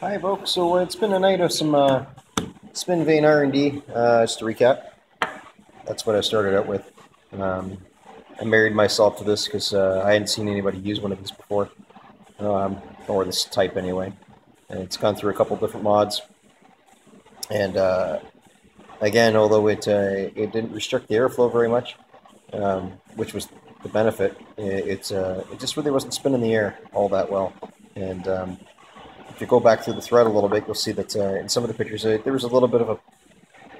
Hi, folks. So it's been a night of some spin vane R&D. Just to recap, that's what I started out with. Um, I married myself to this because I hadn't seen anybody use one of these before, or this type anyway. And it's gone through a couple different mods. And again, although it didn't restrict the airflow very much, which was the benefit, it just really wasn't spinning the air all that well. And if you go back through the thread a little bit, you'll see that in some of the pictures there was a little bit of a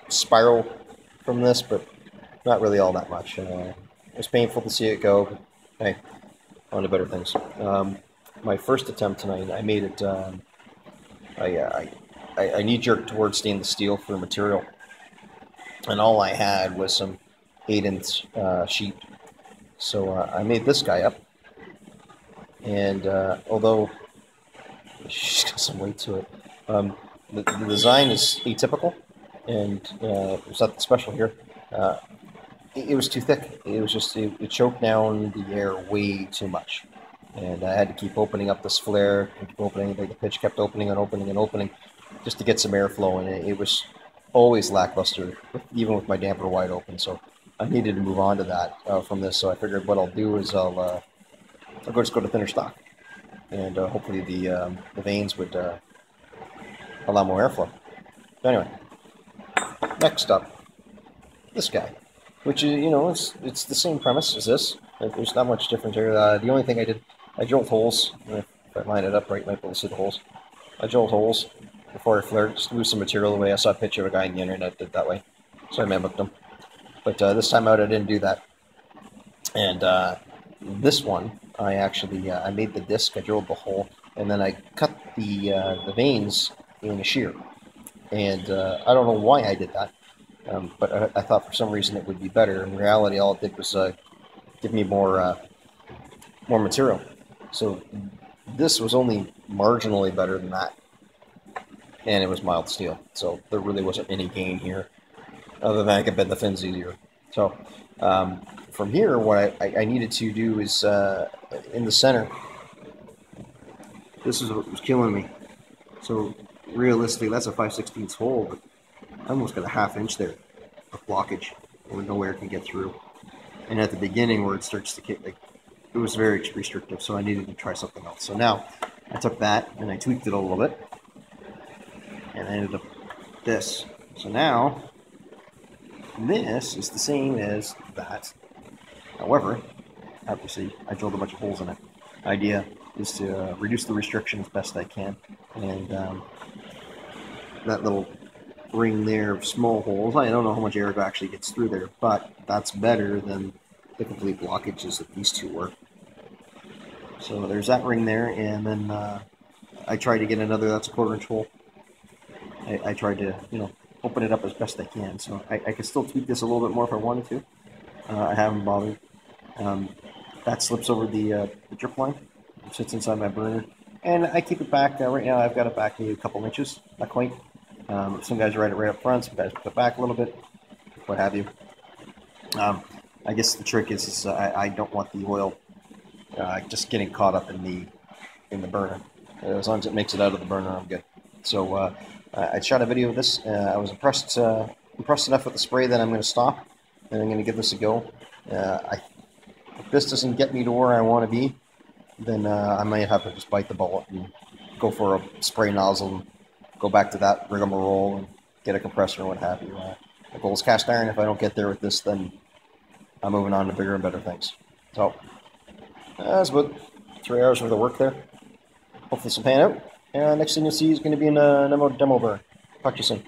spiral from this, but not really all that much. It was painful to see it go, but hey, on to better things. My first attempt tonight, I made it. I knee-jerked towards stainless steel for material, and all I had was some 8-inch sheet. So I made this guy up, and although she's got some weight to it, the design is atypical, and there's nothing special here. It was too thick. It was just it choked down the air way too much, and I had to keep opening up this flare, keep opening. The pitch kept opening and opening and opening, just to get some airflow, and it was always lackluster, even with my damper wide open. So I needed to move on to that from this. So I figured what I'll do is I'll just go to thinner stock, and hopefully the vanes would allow more airflow. So anyway, next up, this guy, which is it's the same premise as this. There's not much difference here. The only thing I did, I drilled holes. If I line it up right, you might be able to see the holes. I drilled holes before I flared, just moved some material away. I saw a picture of a guy on the internet did that way, so I mimicked him. But this time out, I didn't do that. And this one, I actually I made the disc. I drilled the hole, and then I cut the vanes in a shear. And I don't know why I did that, but I thought for some reason it would be better. In reality, all it did was give me more material. So this was only marginally better than that, and it was mild steel. So there really wasn't any gain here, other than I could bend the fins easier. So from here, what I needed to do is in the center. This is what was killing me. So realistically, that's a 5/16 hole, but I almost got a ½ inch there of blockage where no air can get through. And at the beginning, where it starts to kick, it was very restrictive, so I needed to try something else. So now I took that and I tweaked it a little bit, and I ended up this. So now this is the same as that. However, obviously, I drilled a bunch of holes in it. Idea is to reduce the restriction as best I can, and that little ring there of small holes, I don't know how much air actually gets through there, but that's better than the complete blockages that these two were. So there's that ring there, and then I tried to get another, that's a 1/4 inch hole. I tried to, open it up as best I can. So I could still tweak this a little bit more if I wanted to. I haven't bothered. That slips over the drip line. It sits inside my burner. And I keep it back. Right now I've got it back maybe a couple inches, not quite. Some guys write it right up front, some guys put it back a little bit, what have you. I guess the trick is I don't want the oil just getting caught up in the burner. As long as it makes it out of the burner, I'm good. So I shot a video of this. I was impressed enough with the spray that I'm going to stop, and I'm going to give this a go. If this doesn't get me to where I want to be, then I might have to just bite the bullet and go for a spray nozzle, and go back to that rigmarole, and get a compressor and what have you. The goal is cast iron. If I don't get there with this, then I'm moving on to bigger and better things. So that's about 3 hours worth of work there. Hopefully this will pan out. And next thing you'll see is going to be in a demo burn. Talk to you soon.